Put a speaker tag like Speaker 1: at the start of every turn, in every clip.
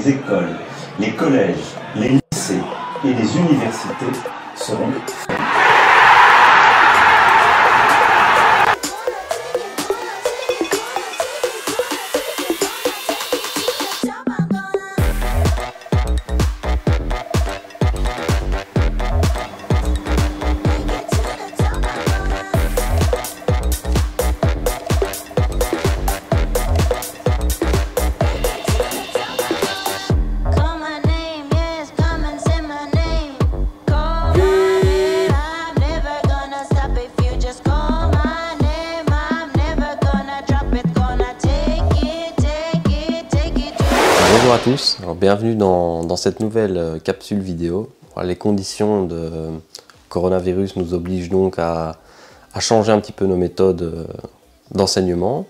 Speaker 1: les écoles, les collèges, les lycées et les universités seront fermés.
Speaker 2: Bonjour à tous, alors bienvenue dans cette nouvelle capsule vidéo. Les conditions de coronavirus nous obligent donc à changer un petit peu nos méthodes d'enseignement.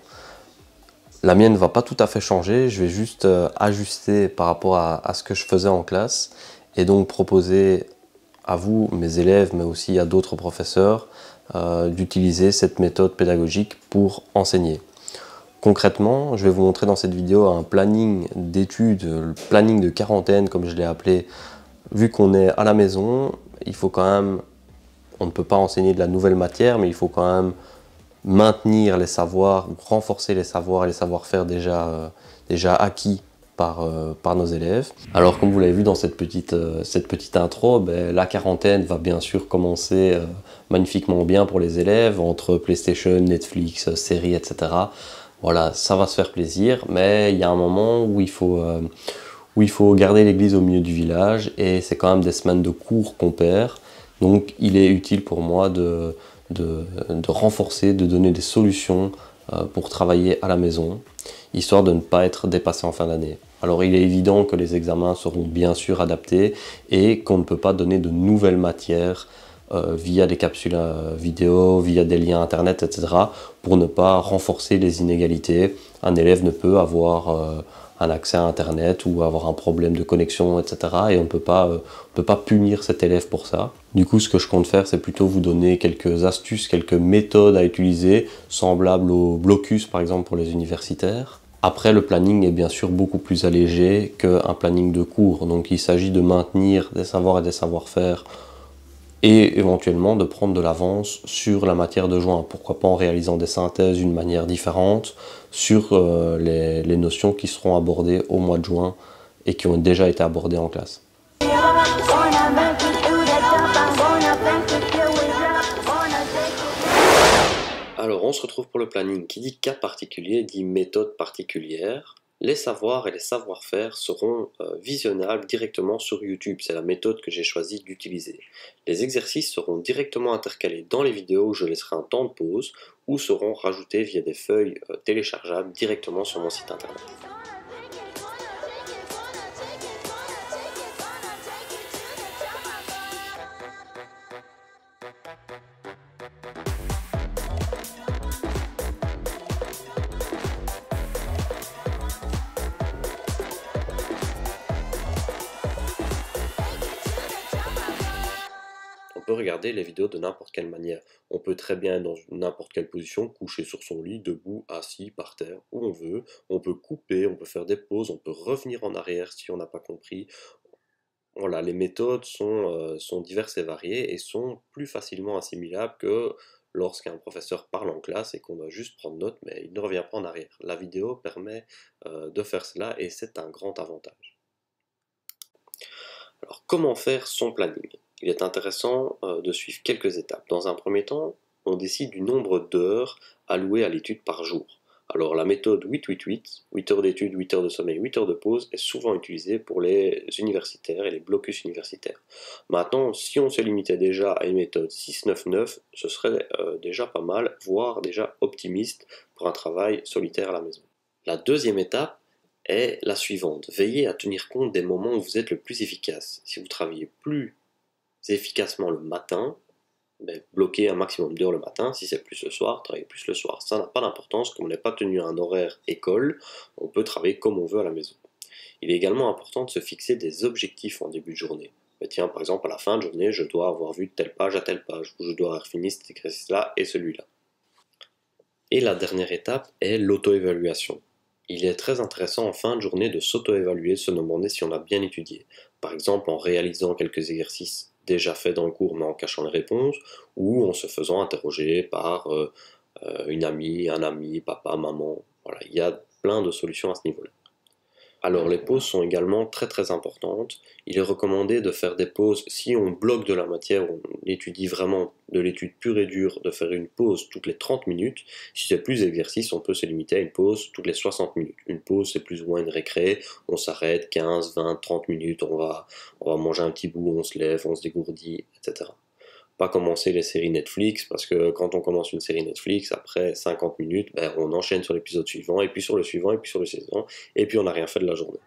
Speaker 2: La mienne ne va pas tout à fait changer, je vais juste ajuster par rapport à ce que je faisais en classe et donc proposer à vous, mes élèves, mais aussi à d'autres professeurs, d'utiliser cette méthode pédagogique pour enseigner. Concrètement, je vais vous montrer dans cette vidéo un planning d'études, le planning de quarantaine comme je l'ai appelé. Vu qu'on est à la maison, il faut quand même, on ne peut pas enseigner de la nouvelle matière, mais il faut quand même maintenir les savoirs, renforcer les savoirs et les savoir-faire déjà acquis par nos élèves. Alors comme vous l'avez vu dans cette petite intro, la quarantaine va bien sûr commencer magnifiquement bien pour les élèves, entre PlayStation, Netflix, séries, etc. Voilà, ça va se faire plaisir, mais il y a un moment où il faut garder l'église au milieu du village et c'est quand même des semaines de cours qu'on perd. Donc il est utile pour moi de renforcer, de donner des solutions pour travailler à la maison, histoire de ne pas être dépassé en fin d'année. Alors il est évident que les examens seront bien sûr adaptés et qu'on ne peut pas donner de nouvelles matières via des capsules vidéo, via des liens internet, etc. pour ne pas renforcer les inégalités. Un élève ne peut avoir un accès à internet ou avoir un problème de connexion, etc. et on ne peut pas punir cet élève pour ça. Du coup, ce que je compte faire, c'est plutôt vous donner quelques astuces, quelques méthodes à utiliser, semblables au blocus par exemple pour les universitaires. Après, le planning est bien sûr beaucoup plus allégé qu'un planning de cours, donc il s'agit de maintenir des savoirs et des savoir-faire et éventuellement de prendre de l'avance sur la matière de juin. Pourquoi pas en réalisant des synthèses d'une manière différente sur les notions qui seront abordées au mois de juin et qui ont déjà été abordées en classe. Alors on se retrouve pour le planning. Qui dit cas particulier dit méthode particulière. Les savoirs et les savoir-faire seront visionnables directement sur YouTube. C'est la méthode que j'ai choisi d'utiliser. Les exercices seront directement intercalés dans les vidéos où je laisserai un temps de pause ou seront rajoutés via des feuilles téléchargeables directement sur mon site internet. On peut regarder les vidéos de n'importe quelle manière. On peut très bien être dans n'importe quelle position, couché sur son lit, debout, assis, par terre, où on veut. On peut couper, on peut faire des pauses, on peut revenir en arrière si on n'a pas compris. Voilà, les méthodes sont diverses et variées et sont plus facilement assimilables que lorsqu'un professeur parle en classe et qu'on doit juste prendre note, mais il ne revient pas en arrière. La vidéo permet de faire cela et c'est un grand avantage. Alors, comment faire son planning? Il est intéressant de suivre quelques étapes. Dans un premier temps, on décide du nombre d'heures allouées à l'étude par jour. Alors la méthode 8-8-8, 8 heures d'études, 8 heures de sommeil, 8 heures de pause, est souvent utilisée pour les universitaires et les blocus universitaires. Maintenant, si on se limitait déjà à une méthode 6-9-9, ce serait déjà pas mal, voire déjà optimiste pour un travail solitaire à la maison. La deuxième étape est la suivante. Veillez à tenir compte des moments où vous êtes le plus efficace. Si vous travaillez plus efficacement le matin, bloquez un maximum d'heures le matin. Si c'est plus le soir, travaillez plus le soir. Ça n'a pas d'importance, comme on n'est pas tenu à un horaire école, on peut travailler comme on veut à la maison. Il est également important de se fixer des objectifs en début de journée. Tiens, par exemple, à la fin de journée, je dois avoir vu de telle page à telle page, ou je dois avoir fini cet exercice-là et celui-là. Et la dernière étape est l'auto-évaluation. Il est très intéressant en fin de journée de s'auto-évaluer, se demander si on a bien étudié. Par exemple en réalisant quelques exercices déjà faits dans le cours mais en cachant les réponses, ou en se faisant interroger par une amie, un ami, papa, maman. Voilà, il y a plein de solutions à ce niveau-là. Alors les pauses sont également très très importantes. Il est recommandé de faire des pauses si on bloque de la matière, on étudie vraiment de l'étude pure et dure, de faire une pause toutes les 30 minutes. Si c'est plus d'exercice, on peut se limiter à une pause toutes les 60 minutes. Une pause, c'est plus ou moins une récré, on s'arrête 15, 20, 30 minutes, on va manger un petit bout, on se lève, on se dégourdit, etc. Pas commencer les séries Netflix, parce que quand on commence une série Netflix, après 50 minutes, on enchaîne sur l'épisode suivant, et puis sur le suivant, et puis sur le suivant, et puis on n'a rien fait de la journée.